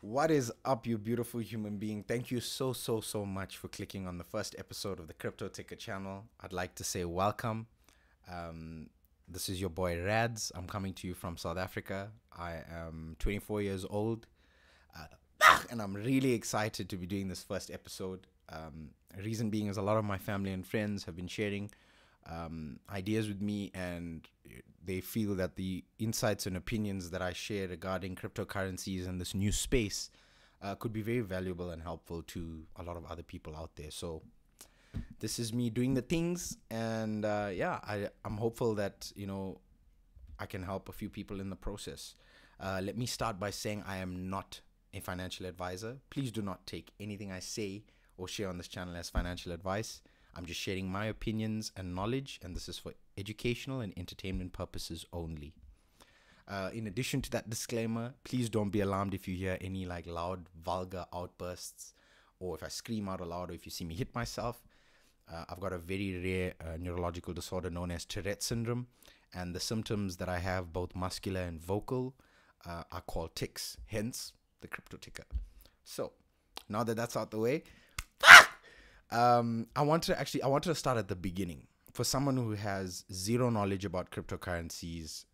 What is up, you beautiful human being? Thank you so much for clicking on the first episode of the Crypto Ticker channel. I'd like to say welcome. Um, this is your boy Rads. I'm coming to you from South Africa. I am 24 years old, and I'm really excited to be doing this first episode. Reason being is a lot of my family and friends have been sharing ideas with me, and they feel that the insights and opinions that I share regarding cryptocurrencies and this new space could be very valuable and helpful to a lot of other people out there. So this is me doing the things, and I'm hopeful that I can help a few people in the process. Let me start by saying I am not a financial advisor. Please do not take anything I say or share on this channel as financial advice. I'm just sharing my opinions and knowledge, and this is for educational and entertainment purposes only. In addition to that disclaimer, please don't be alarmed if you hear any like loud, vulgar outbursts, or if I scream out aloud, or if you see me hit myself. I've got a very rare neurological disorder known as Tourette syndrome, and the symptoms that I have, both muscular and vocal, are called tics, hence the crypto ticker. So, now that that's out the way, I wanted to start at the beginning. For someone who has zero knowledge about cryptocurrencies,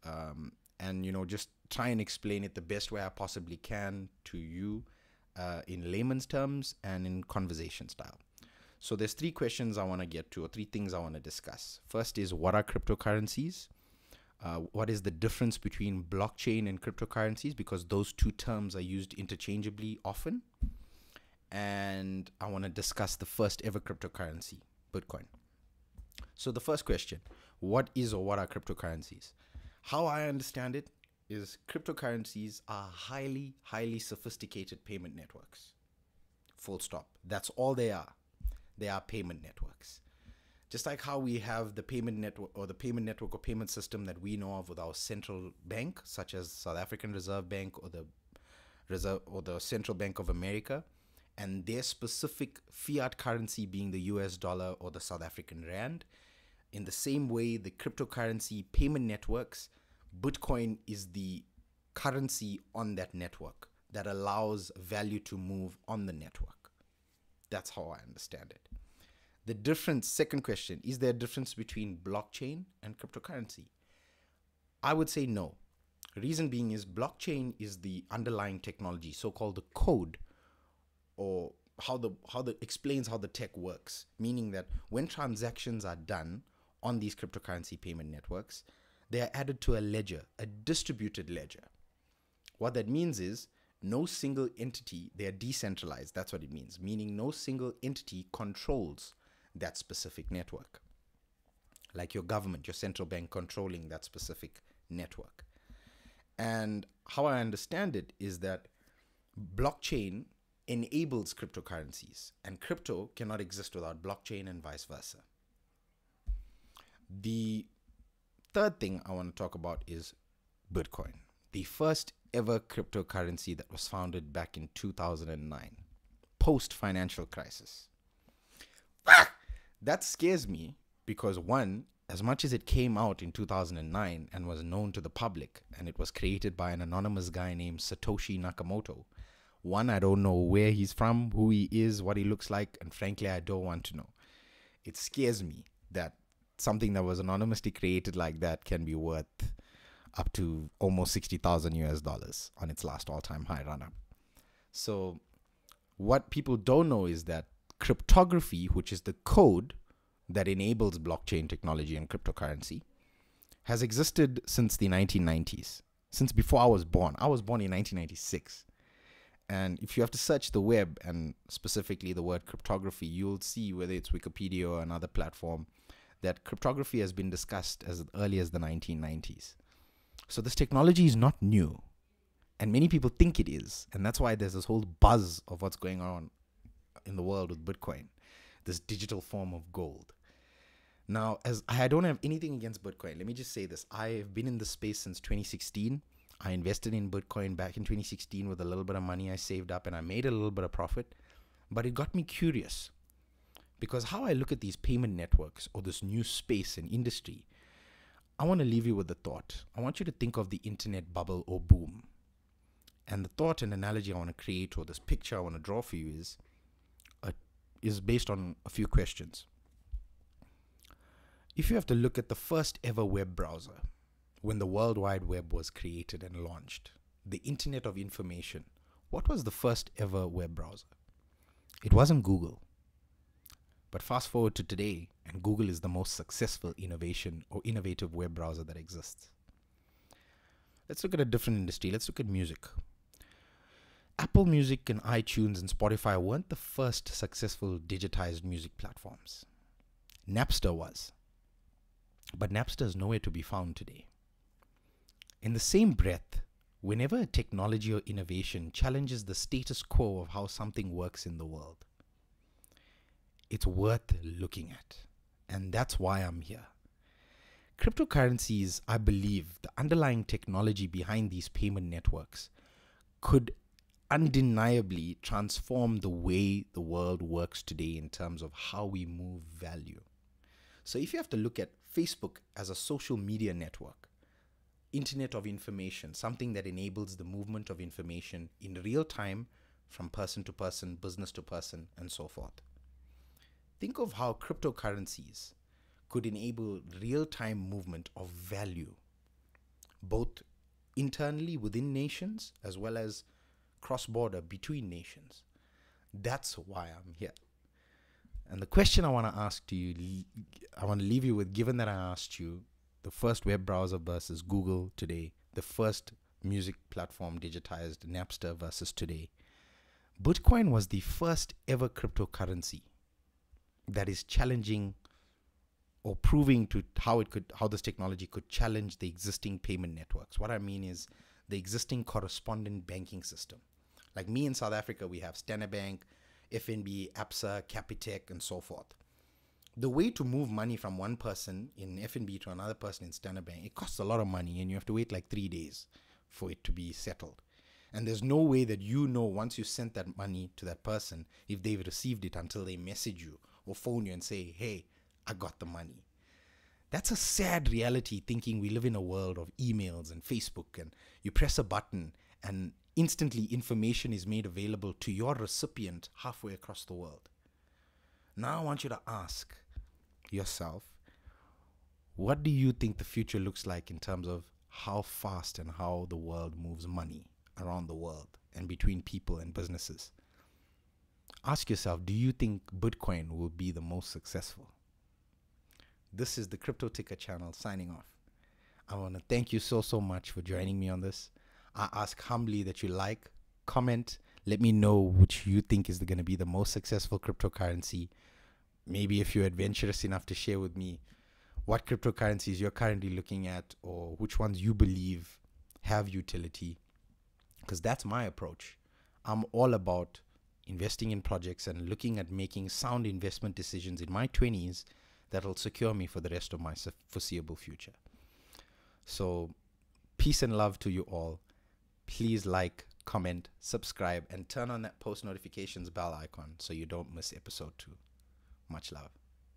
and just try and explain it the best way I possibly can to you, in layman's terms and in conversation style. So there's three questions I want to get to, or three things I want to discuss. First is, what are cryptocurrencies? What is the difference between blockchain and cryptocurrencies? Because those two terms are used interchangeably often. And I want to discuss the first ever cryptocurrency, Bitcoin. So the first question, what is or what are cryptocurrencies? How I understand it is cryptocurrencies are highly sophisticated payment networks. Full stop. That's all they are. They are payment networks. Just like how we have the payment network or payment system that we know of with our central bank, such as South African Reserve Bank or the Central Bank of America, and their specific fiat currency being the US dollar or the South African rand. In the same way, the cryptocurrency payment networks, Bitcoin is the currency on that network that allows value to move on the network. That's how I understand it. The difference, second question, is there a difference between blockchain and cryptocurrency? I would say no. Reason being is blockchain is the underlying technology, so-called the code, or how the explains how the tech works, meaning that when transactions are done on these cryptocurrency payment networks, they are added to a ledger, a distributed ledger. What that means is no single entity, they are decentralized. That's what it means, meaning no single entity controls that specific network. Like your government, your central bank controlling that specific network. And how I understand it is that blockchain enables cryptocurrencies, and crypto cannot exist without blockchain and vice versa. The third thing I want to talk about is Bitcoin, the first ever cryptocurrency that was founded back in 2009, post-financial crisis. That scares me because, one, as much as it came out in 2009 and was known to the public, and it was created by an anonymous guy named Satoshi Nakamoto, one, I don't know where he's from, who he is, what he looks like, and frankly, I don't want to know. It scares me that something that was anonymously created like that can be worth up to almost 60,000 US dollars on its last all-time high run-up. So what people don't know is that cryptography, which is the code that enables blockchain technology and cryptocurrency, has existed since the 1990s, since before I was born. I was born in 1996. And if you have to search the web, and specifically the word cryptography, you'll see, whether it's Wikipedia or another platform, that cryptography has been discussed as early as the 1990s. So this technology is not new, and many people think it is. And that's why there's this whole buzz of what's going on in the world with Bitcoin, this digital form of gold. Now, as I don't have anything against Bitcoin, let me just say this. I've been in this space since 2016. I invested in Bitcoin back in 2016 with a little bit of money I saved up, and I made a little bit of profit. But it got me curious, because how I look at these payment networks or this new space and industry, I want to leave you with the thought. I want you to think of the internet bubble or boom. And the thought and analogy I want to create, or this picture I want to draw for you, is based on a few questions. If you have to look at the first ever web browser, when the World Wide Web was created and launched, the Internet of Information, what was the first ever web browser? It wasn't Google. But fast forward to today, and Google is the most successful innovation or innovative web browser that exists. Let's look at a different industry. Let's look at music. Apple Music and iTunes and Spotify weren't the first successful digitized music platforms. Napster was. But Napster is nowhere to be found today. In the same breath, whenever a technology or innovation challenges the status quo of how something works in the world, it's worth looking at. And that's why I'm here. Cryptocurrencies, I believe, the underlying technology behind these payment networks could undeniably transform the way the world works today in terms of how we move value. So if you have to look at Facebook as a social media network, Internet of Information, something that enables the movement of information in real time from person to person, business to person, and so forth. Think of how cryptocurrencies could enable real-time movement of value, both internally within nations as well as cross-border between nations. That's why I'm here. And the question I want to ask to you, I want to leave you with, given that I asked you the first web browser versus Google today, the first music platform digitized, Napster versus today, Bitcoin was the first ever cryptocurrency that is challenging or proving to how this technology could challenge the existing payment networks. What I mean is the existing correspondent banking system. Like me in South Africa, we have Standard Bank, FNB, Absa, Capitec, and so forth. The way to move money from one person in FNB to another person in Standard Bank, it costs a lot of money, and you have to wait like 3 days for it to be settled. And there's no way that you know once you sent that money to that person if they've received it until they message you or phone you and say, hey, I got the money. That's a sad reality, thinking we live in a world of emails and Facebook, and you press a button and instantly information is made available to your recipient halfway across the world. Now I want you to ask yourself, what do you think the future looks like in terms of how fast and how the world moves money around the world and between people and businesses? Ask yourself, do you think Bitcoin will be the most successful? This is the Crypto Ticker channel signing off. I want to thank you so much for joining me on this. I ask humbly that you like, comment, let me know which you think is going to be the most successful cryptocurrency. Maybe if you're adventurous enough to share with me what cryptocurrencies you're currently looking at, or which ones you believe have utility, because that's my approach. I'm all about investing in projects and looking at making sound investment decisions in my 20s that'll secure me for the rest of my foreseeable future. So peace and love to you all. Please like, comment, subscribe, and turn on that post notifications bell icon so you don't miss episode 2. Much love.